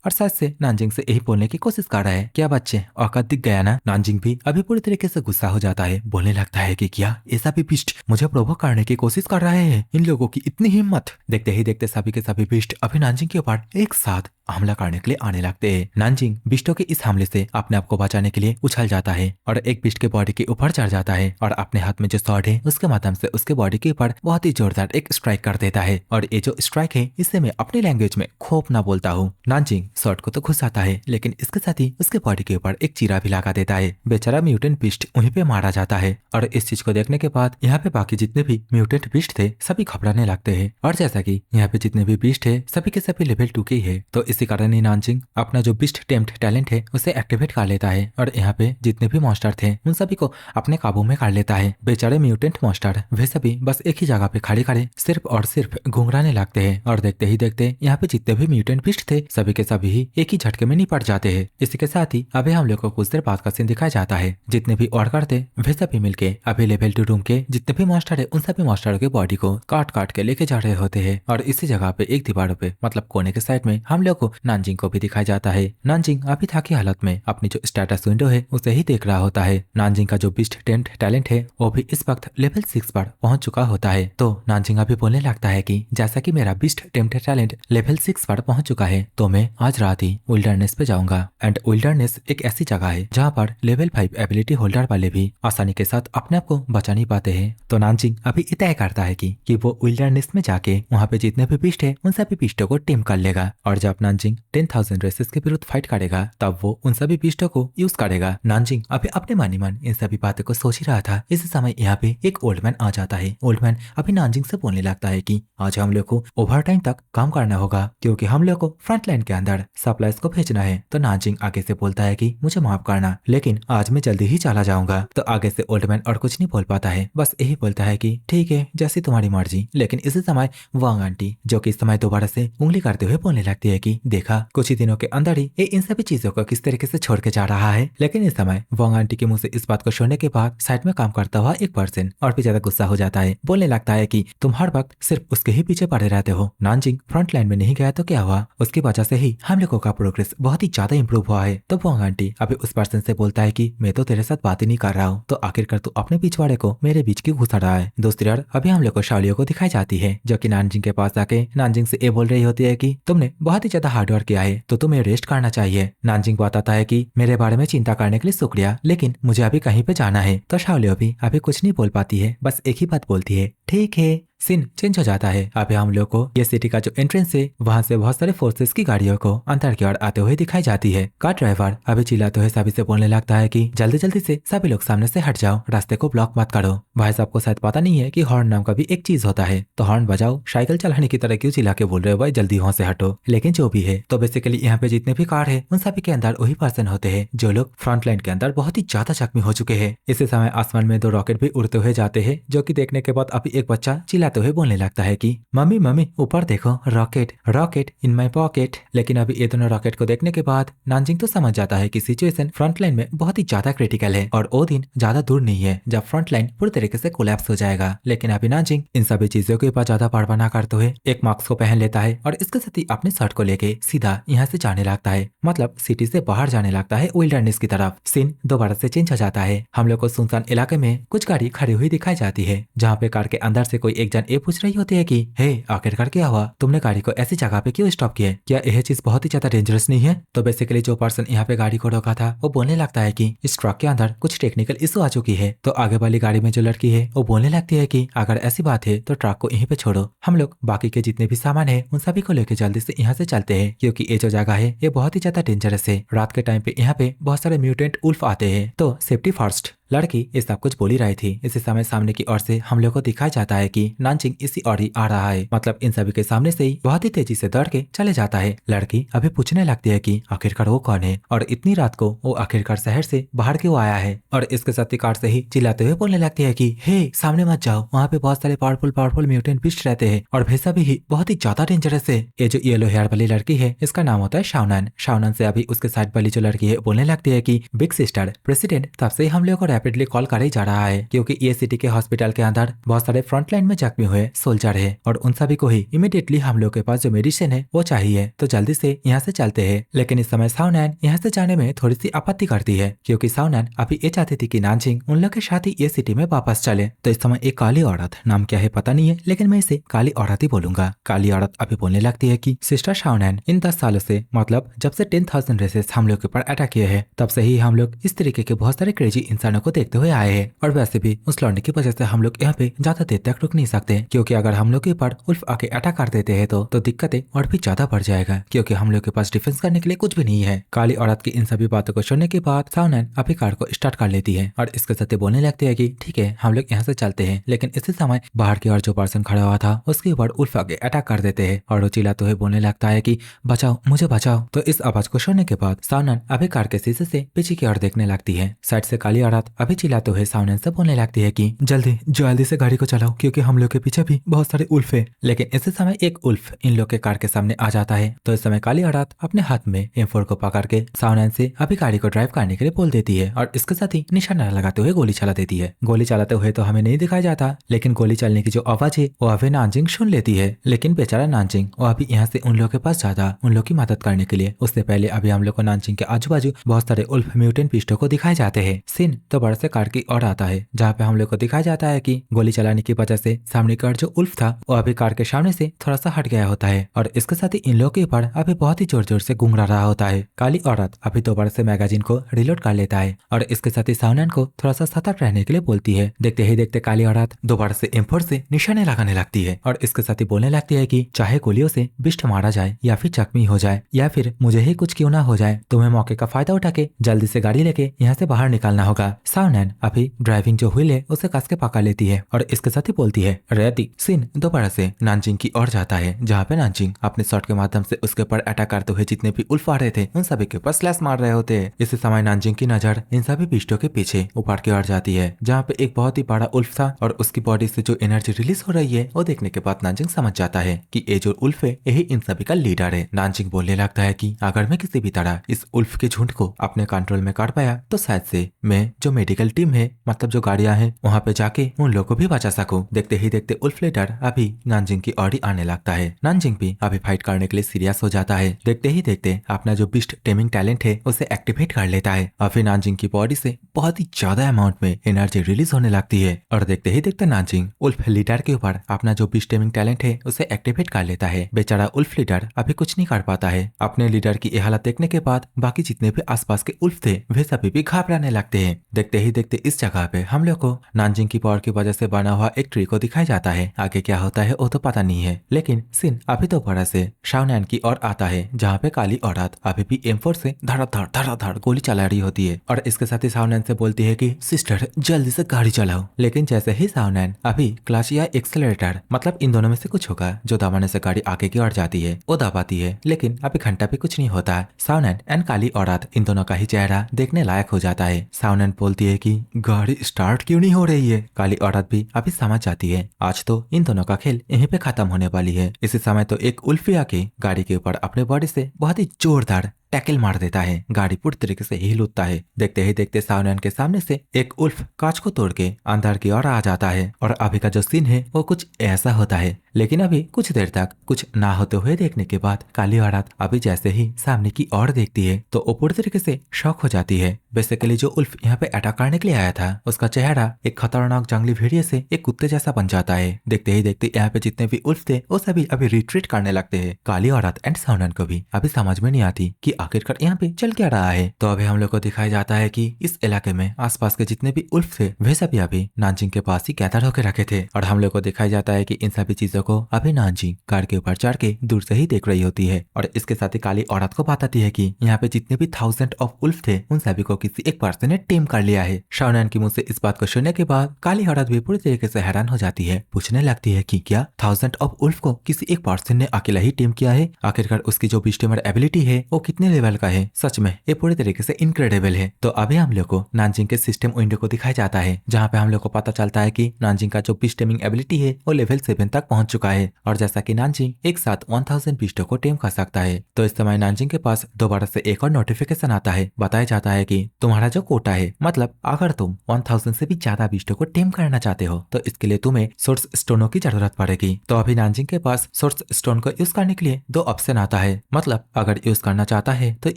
और साथ से नानजिंग से यही बोलने की कोशिश कर रहा है, क्या बच्चे औकात दिख गया ना। नानजिंग भी अभी पूरी तरीके से गुस्सा हो जाता है, बोलने लगता है कि क्या ऐसा भी बीस्ट मुझे प्रोवोक करने की कोशिश कर रहे हैं, इन लोगों की इतनी हिम्मत। देखते ही देखते सभी के सभी बीस्ट अभी नानजिंग के ऊपर एक साथ हमला करने के लिए आने लगते हैं। नानजिंग बिस्टों के इस हमले से अपने आप को बचाने के लिए उछल जाता है और एक बिस्ट के बॉडी के ऊपर चढ़ जाता है और अपने हाथ में जो स्वॉर्ड है उसके माध्यम से उसके बॉडी के ऊपर बहुत ही जोरदार एक स्ट्राइक कर देता है। और ये जो स्ट्राइक है इससे मैं अपनी लैंग्वेज में खोप ना बोलता हूँ। नानजिंग स्वॉर्ड को तो घुसाता है लेकिन इसके साथ ही उसके बॉडी के ऊपर एक चीरा भी लगा देता है। बेचारा म्यूटेंट बिस्ट वहीं पे मारा जाता है और इस चीज को देखने के बाद यहाँ पे बाकी जितने भी म्यूटेंट बिस्ट थे सभी घबराने लगते हैं। और जैसा कि यहाँ पे जितने भी बिस्ट है सभी के सभी लेवल 2 के ही है, तो इसी कारण ही नानजिंग अपना जो बिस्ट टेम्प्ट टैलेंट है उसे एक्टिवेट कर लेता है और यहाँ पे जितने भी मॉन्स्टर थे उन सभी को अपने काबू में कर लेता है। बेचारे म्यूटेंट मॉन्स्टर वे सभी बस एक ही जगह पे खड़े खड़े सिर्फ और सिर्फ घुंघराने लगते हैं और देखते ही देखते यहाँ पे जितने भी म्यूटेंट बिस्ट थे सभी के सभी ही एक ही झटके में निपट जाते हैं। इसी के साथ ही अभी हम लोग को कुछ देर बाद का सीन दिखाया जाता है। जितने भी और करते वे सभी मिलके अभी लेवल 2 रूम के जितने भी मॉन्स्टर है उन सभी मॉन्स्टरों के बॉडी को काट काट के लेके जा रहे होते हैं और इसी जगह पे एक दीवारों पे मतलब कोने के साइड में हम लोग को नानजिंग को भी दिखाया जाता है। नानजिंग अभी थकी हालत में अपनी जो स्टेटस विंडो है उसे ही देख रहा होता है। नानजिंग का जो बिस्ट टेम्प्ट टैलेंट है वो भी इस वक्त लेवल 6 पर पहुंच चुका होता है। तो नानजिंग अभी बोलने लगता है कि जैसा कि मेरा बिस्ट टेम्प्ट टैलेंट लेवल 6 पर पहुंच चुका है तो मैं आज रात ही विल्डरनेस पे जाऊंगा। एंड विल्डरनेस एक ऐसी जगह है जहाँ पर लेवल 5 एबिलिटी होल्डर वाले भी आसानी के साथ अपने आप को बचा नहीं पाते हैं। तो नानजिंग अभी तय करता है कि वो विल्डरनेस में जाके वहाँ पे जितने भी बिस्ट है उन सभी बिस्टों को टेम कर लेगा और जब नानजिंग 10,000 रेसेस के विरुद्ध फाइट करेगा तब वो उन सभी बिस्टों को यूज करेगा। नानजिंग अभी अपने मन ही मन इन सभी बातों को सोच ही रहा था। इस समय यहाँ पे एक ओल्ड मैन आ जाता है। ओल्ड मैन अभी नानजिंग से बोलने लगता है कि आज हम लोग को ओवर टाइम तक काम करना होगा क्योंकि हम लोग को फ्रंट लाइन के अंदर सप्लाईज को भेजना है। तो नानजिंग आगे से बोलता है कि मुझे माफ करना लेकिन आज मैं जल्दी ही चला जाऊंगा। तो आगे से ओल्ड मैन और कुछ नहीं बोल पाता है, बस यही बोलता है कि ठीक है जैसी तुम्हारी मर्जी। लेकिन इसी समय वांग आंटी जो कि इस समय दोबारा से उंगली करते हुए बोलने लगती है कि देखा कुछ ही दिनों के अंदर ही ये इन सभी चीजों को किस तरीके से छोड़ के जा रहा है। लेकिन इस समय वांग आंटी के मुंह से इस बात को सुनने के बाद साइड में काम करता हुआ एक पर्सन और भी ज्यादा गुस्सा हो जाता है, बोलने लगता है कि तुम हर वक्त सिर्फ उसके ही पीछे पड़े रहते हो। नानजिंग फ्रंट लाइन में नहीं गया तो क्या हुआ, उसकी वजह से ही हम लोगों का प्रोग्रेस बहुत ही ज्यादा इंप्रूव हुआ है। तो वांग आंटी अभी उस पर्सन से बोलता है कि मैं तो तेरे साथ बात ही नहीं कर रहा हूँ, तो आखिरकार तू अपने पिछवाड़े को मेरे बीच क्यों घुसा रहा है। दूसरी ओर अभी हम लोग को शाओलियो को दिखाई जाती है जो कि नानजिंग के पास आके नानजिंग से ये बोल रही होती है कि तुमने बहुत ही ज्यादा हार्डवर्क किया है तो तुम्हें रेस्ट करना चाहिए। नानजिंग बताता है कि मेरे बारे में चिंता करने के लिए शुक्रिया लेकिन मुझे अभी कहीं पे जाना है। तो शाओलियो भी अभी कुछ नहीं बोल पाती है, बस एक ही बात बोलती है ठीक है। सीन चेंज हो जाता है। अभी हम लोग को ये सिटी का जो एंट्रेंस है वहाँ से बहुत सारे फोर्सेस की गाड़ियों को अंदर की ओर आते हुए दिखाई जाती है। कार ड्राइवर अभी चिल्लाते हुए सभी से बोलने लगता है कि जल्दी जल्दी से सभी लोग सामने से हट जाओ, रास्ते को ब्लॉक मत करो। भाई साहब को शायद पता नहीं है कि हॉर्न नाम का भी एक चीज होता है, तो हॉर्न बजाओ, साइकिल चलाने की तरह क्यों चिल्ला के बोल रहे हो भाई, जल्दी वहाँ से हटो। लेकिन जो भी है तो बेसिकली यहाँ पे जितने भी कार है उन सभी के अंदर वही पर्सन होते हैं जो लोग फ्रंट लाइन के अंदर बहुत ही ज्यादा जख्मी हो चुके हैं। इसी समय आसमान में 2 रॉकेट भी उड़ते हुए जाते हैं जो कि देखने के बाद अभी एक बच्चा चिल्लाते हुए बोलने लगता है कि मम्मी मम्मी ऊपर देखो, rocket rocket in my pocket. लेकिन अभी ये दोनों रॉकेट को देखने के बाद नानजिंग तो समझ जाता है कि सिचुएशन फ्रंट लाइन में बहुत ही ज्यादा क्रिटिकल है और वो दिन ज्यादा दूर नहीं है जब फ्रंट लाइन पूरी तरीके से कोलैप्स हो जाएगा। लेकिन अभी नानजिंग इन सभी चीजों के ऊपर ज्यादा परवाह ना करते हुए एक मास्क को पहन लेता है और इसके साथ ही अपने शर्ट को लेके सीधा यहाँ से जाने लगता है, मतलब सिटी से बाहर जाने लगता है विल्डरनेस की तरफ। सीन दोबारा से चेंज हो जाता है। हम लोग को सुनसान इलाके में कुछ गाड़ी खड़ी हुई दिखाई जाती है जहाँ पे कार के अंदर से कोई एक जन ये पूछ रही होती है कि हे आखिरकार क्या हुआ, तुमने गाड़ी को ऐसी जगह पे क्यों स्टॉप किया, क्या यह चीज बहुत ही ज्यादा डेंजरस नहीं है। तो बेसिकली जो पर्सन यहाँ पे गाड़ी को रोका था वो बोलने लगता है कि इस ट्रक के अंदर कुछ टेक्निकल इशू आ चुकी है। तो आगे वाली गाड़ी में जो लड़की है वो बोलने लगती है कि अगर ऐसी बात है तो ट्रक को यहीं पे छोड़ो, हम लोग बाकी के जितने भी सामान है उन सभी को लेकर जल्दी से यहाँ से चलते हैं क्योंकि ये जो जगह है ये बहुत ही ज्यादा डेंजरस है। रात के टाइम पे यहाँ पे बहुत सारे म्यूटेंट उल्फ आते हैं, तो सेफ्टी फर्स्ट। लड़की ये सब कुछ बोली रही थी। इसी समय सामने की ओर से हम लोग को दिखाया जाता है कि नानजिंग इसी ओर ही आ रहा है। मतलब इन सभी के सामने से ही बहुत ही तेजी से दौड़ के चले जाता है। लड़की अभी पूछने लगती है कि आखिरकार वो कौन है और इतनी रात को वो आखिरकार शहर से बाहर क्यों आया है। और इसके साथ ही कार से ही चिल्लाते हुए बोलने लगती है कि हे सामने मत जाओ, वहाँ पे बहुत सारे पावरफुल म्यूटेंट बीस्ट रहते हैं और वैसा भी बहुत ही ज्यादा डेंजरस है। ये जो येलो हेयर वाली लड़की है इसका नाम होता है शाओनान। शाओनान से अभी उसके साइड वाली जो लड़की है बोलने लगती है कि बिग सिस्टर प्रेसिडेंट तब से हम लोग को रैपिडली कॉल कर ही जा रहा है, क्योंकि ये सिटी के हॉस्पिटल के अंदर बहुत सारे फ्रंट लाइन में जख्मी हुए सोल्जर है और उन सभी को ही इमीडिएटली हम लोग के पास जो मेडिसिन है वो चाहिए, तो जल्दी से यहाँ से चलते हैं। लेकिन इस समय शाओनान यहाँ से जाने में थोड़ी सी आपत्ति करती है, क्योंकि शाओनान अभी ये चाहती थी कि नानजिंग उन लोग के साथ ही ये सिटी में वापस चले। तो इस समय एक काली औरत, नाम क्या है पता नहीं है, लेकिन मैं इसे काली औरत ही बोलूंगा। काली औरत अभी बोलने लगती है कि सिस्टर शाओनान, इन 10 सालों से मतलब जब से 10,000 रेसेस हम लोग के ऊपर अटैक किए हैं तब से ही हम लोग इस तरीके के बहुत सारे क्रेजी इंसानों को देखते हुए आए हैं। और वैसे भी उस लौंडे की वजह से हम लोग यहाँ पे ज्यादा देर तक रुक नहीं सकते, क्योंकि अगर हम लोग के ऊपर उल्फ आके अटैक कर देते हैं तो दिक्कतें और भी ज्यादा बढ़ जाएगा, क्योंकि हम लोग के पास डिफेंस करने के लिए कुछ भी नहीं है। काली औरत की इन सभी बातों को सुनने के बाद शाओनान अभी कार को स्टार्ट कर लेती है और इसके साथ बोलने लगती है कि ठीक है हम लोग यहाँ से चलते हैं। लेकिन इसी समय बाहर की ओर जो पर्सन खड़ा हुआ था उसके ऊपर उल्फ आगे अटैक कर देते हैं और वो चिल्लाते हुए बोलने लगता है कि बचाओ मुझे बचाओ। तो इस आवाज को सुनने के बाद शाओनान अभी कार के शीशे से पीछे की ओर देखने लगती है। साइड से काली औरत अभी चिल्लाते हुए शाओनान से बोलने लगती है कि जल्दी से गाड़ी को चलाओ, क्योंकि हम लोग के पीछे भी बहुत सारे उल्फ है। लेकिन इसी समय एक उल्फ इन लोग के कार के सामने आ जाता है। तो इस समय काली औरत अपने हाथ में M4 को पकड़ के शाओनान से अभी गाड़ी को ड्राइव करने के लिए बोल देती है और इसके साथ ही निशाना लगाते हुए गोली चला देती है। गोली चलाते हुए तो हमें नहीं दिखाया जाता, लेकिन गोली चलने की जो आवाज है वो अभी नानजिंग सुन लेती है। लेकिन बेचारा नानजिंग वो अभी यहाँ से उन लोग के पास जाता उन लोग की मदद करने के लिए। उससे पहले अभी हम लोग को नानजिंग के आजू बाजू बहुत सारे उल्फ म्यूटेंट पिस्टों को दिखाए जाते हैं। सीन तो बड़े से कार की ओर आता है, जहाँ पे हम लोग को दिखाया जाता है कि गोली चलाने की वजह से सामने का जो उल्फ था वो अभी कार के सामने से थोड़ा सा हट गया होता है और इसके साथ ही इन लोग के ऊपर अभी बहुत ही जोर जोर से घूम रहा होता है। काली औरत अभी दोबारा से मैगजीन को रिलोड कर लेता है और इसके साथ ही शाओनान को थोड़ा सा सतर्क रहने के लिए बोलती है। देखते ही देखते काली औरत दोबारा से M4 से निशाने लगाने लगती है और इसके साथ ही बोलने लगती है कि चाहे गोलियों से बिस्ट मारा जाए या फिर जख्मी हो जाए या फिर मुझे ही कुछ क्यों ना हो जाए, तुम्हें मौके का फायदा उठा के जल्दी से गाड़ी लेके यहाँ से बाहर निकालना होगा। शाओनान अभी ड्राइविंग जो व्हील है उसे कस के पकड़ लेती है और इसके साथ ही बोलती है रेडी। सीन दोबारा से नानजिंग की ओर जाता है, जहाँ पे नानजिंग अपने शॉट के माध्यम से उसके ऊपर अटैक करते हुए जितने भी उल्फ आ रहे थे उन सभी के ऊपर स्लैश मार रहे होते हैं। इसी समय नानजिंग की नजर इन सभी पिस्टों के पीछे ऊपर की ओर जाती है, जहाँ पे एक बहुत ही बड़ा उल्फ था और उसकी बॉडी से जो एनर्जी रिलीज हो रही है वो देखने के बाद नानजिंग समझ जाता है कि ये जो उल्फ है यही इन सभी का लीडर है। नानजिंग बोलने लगता है कि अगर मैं किसी भी तरह इस उल्फ के झुंड को अपने कंट्रोल में कर पाया तो शायद से मैं जो मेडिकल टीम है मतलब जो गाड़ियां हैं वहाँ पे जाके उन लोगों को भी बचा सकूं। देखते ही देखते उल्फ लीडर अभी नानजिंग की ओर ही आने लगता है। नानजिंग भी अभी फाइट करने के लिए सीरियस हो जाता है। देखते ही देखते अपना जो बिस्ट टेमिंग टैलेंट है उसे एक्टिवेट कर लेता है। अभी नानजिंग की बॉडी से बहुत ही ज्यादा अमाउंट में एनर्जी रिलीज होने लगती है और देखते ही देखते नानजिंग उल्फ लीडर के ऊपर अपना जो बिस्ट टेमिंग टैलेंट है उसे एक्टिवेट कर लेता है। बेचारा उल्फ लीडर अभी कुछ नहीं कर पाता है। अपने लीडर की हालत देखने के बाद बाकी जितने भी आसपास के उल्फ थे वे सभी भी घबराने लगते हैं। देखते ही देखते इस जगह पे हम लोग को नानजिंग की पावर की वजह से बना हुआ एक ट्री को दिखाया जाता है। आगे क्या होता है वो तो पता नहीं है, लेकिन सीन अभी तो बड़ा से शाओनान की ओर आता है, जहाँ पे काली औरत अभी भी M4 से धड़ाधड़ गोली चला रही होती है और इसके साथ ही शाओनान से बोलती है कि सिस्टर जल्दी से गाड़ी चलाओ। लेकिन जैसे ही शाओनान अभी क्लच या एक्सेलरेटर मतलब इन दोनों में से कुछ होगा जो दबाने से गाड़ी आगे की ओर जाती है वो दबाती है, लेकिन अभी घंटा पे कुछ नहीं होता। शाओनान एंड काली औरत इन दोनों का ही चेहरा देखने लायक हो जाता है। शाओनान बोलती है कि गाड़ी स्टार्ट क्यों नहीं हो रही है। काली औरत भी अभी समझ जाती है आज तो इन दोनों का खेल यहीं पे खत्म होने वाली है। इसी समय तो एक उल्फ आके गाड़ी के ऊपर अपने बॉडी से बहुत ही जोरदार टैकल मार देता है। गाड़ी पूरी तरीके से हिल उठता है। देखते ही देखते शाओनान के सामने से एक उल्फ कांच को तोड़ के अंदर की ओर आ जाता है और अभी का जो सीन है वो कुछ ऐसा होता है। लेकिन अभी कुछ देर तक कुछ ना होते हुए देखने के बाद काली औरत अभी जैसे ही सामने की ओर देखती है तो वो पूरी तरीके से शॉक हो जाती है। बेसिकली जो उल्फ यहाँ पे अटैक करने के लिए आया था उसका चेहरा एक खतरनाक जंगली भेड़िए से एक कुत्ते जैसा बन जाता है। देखते ही देखते यहाँ पे जितने भी उल्फ थे वो सभी अभी रिट्रीट करने लगते हैं। काली औरत एंड शाओनान को भी अभी समझ में नहीं आती कि आखिरकार यहाँ पे चल क्या रहा है। तो अभी हम लोग को दिखाया जाता है कि इस इलाके में आसपास के जितने भी उल्फ थे वे सभी अभी नानजिंग के पास ही गैदर होकर रखे थे और हम लोग को दिखाया जाता है कि इन सभी चीजों को अभी नानजी कार के ऊपर चढ़ के दूर से ही देख रही होती है और इसके साथ ही काली औरत को बताती है कि यहाँ पे जितने भी 1000 ऑफ उल्फ थे उन सभी को किसी एक पर्सन ने टेम कर लिया है। शाओनियान की मुंह से इस बात को सुनने के बाद काली औरत भी पूरी तरीके से हैरान हो जाती है। पूछने लगती है कि क्या 1000 ऑफ उल्फ को किसी एक पर्सन ने अकेला ही टेम किया है? आखिरकार उसकी जो बीस्टेमर एबिलिटी है वो कितने लेवल का है? सच में ये पूरी तरीके से इनक्रेडिबल है। तो अभी हम लोग को नानजिंग के सिस्टम विंडो को दिखाया जाता है, जहाँ पे हम लोग को पता चलता है कि नानजिंग का जो बीस्टेमिंग एबिलिटी है वो लेवल 7 तक पहुंच चुका है और जैसा कि नानजिंग एक साथ 1000 बीस्टों को टेम कर सकता है। तो इस समय नानजिंग के पास दोबारा से एक और नोटिफिकेशन आता है। बताया जाता है कि तुम्हारा जो कोटा है, मतलब अगर तुम 1000 से भी ज्यादा बीस्टों को टेम करना चाहते हो तो इसके लिए तुम्हें सोर्स स्टोनों की जरूरत पड़ेगी। तो अभी नानजिंग के पास सोर्स स्टोन को यूज करने के लिए दो ऑप्शन आता है, मतलब अगर यूज करना चाहता है तो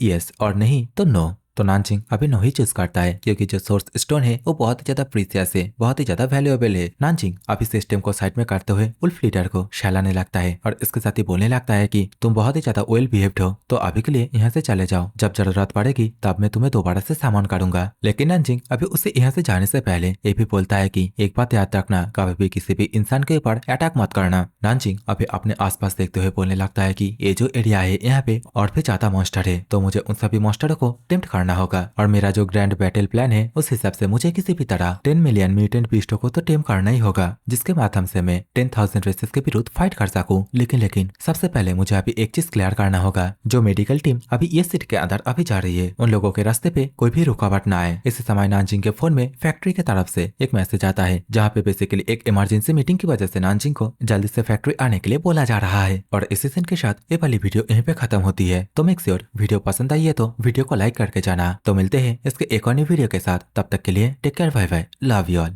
यस और नहीं तो नो। तो नानजिंग अभी नो ही चूज करता है क्योंकि जो सोर्स स्टोन है वो बहुत ही ज्यादा प्रीसियस है, बहुत ही ज्यादा वैल्यूएबल है। नानजिंग अभी सिस्टम को साइड में करते हुए उल्फ लीडर को शैलाने लगता है और इसके साथ ही बोलने लगता है कि तुम बहुत ही ज्यादा वेल बिहेव्ड हो, तो अभी के लिए यहाँ से चले जाओ, जब जरूरत पड़ेगी तब मैं तुम्हें दोबारा से सामान करूंगा। लेकिन नानजिंग अभी उसे यहाँ से जाने से पहले ये भी बोलता है कि एक बात याद रखना, कभी भी किसी भी इंसान के ऊपर अटैक मत करना। नानजिंग अभी अपने आसपास देखते हुए बोलने लगता है कि ये जो एरिया है यहाँ पे और भी ज्यादा मॉन्स्टर है, तो मुझे उन सभी मॉन्स्टरों को टेम्प्ट करना होगा और मेरा जो ग्रैंड बैटल प्लान है उस हिसाब से मुझे किसी भी तरह 10 मिलियन म्यूटेंट बीस्टों को तो टेम करना ही होगा, जिसके माध्यम से मैं 10,000 रेसेस के विरुद्ध फाइट कर सकूं। लेकिन सबसे पहले मुझे अभी एक चीज क्लियर करना होगा, जो मेडिकल टीम अभी ये सिटी के अंदर अभी जा रही है उन लोगों के रास्ते पे कोई भी रुकावट ना आए। इसी समय नानजिंग के फोन में फैक्ट्री की तरफ से एक मैसेज आता है, जहाँ पे बेसिकली एक इमरजेंसी मीटिंग की वजह से नानजिंग को जल्दी से फैक्ट्री आने के लिए बोला जा रहा है। और इसी सीन के साथ ये वाली वीडियो यहीं पे खत्म होती है। तो मेक श्योर वीडियो पसंद आई है तो वीडियो को लाइक करके जाना। तो मिलते हैं इसके एक और नई वीडियो के साथ, तब तक के लिए take care, bye bye, love you all.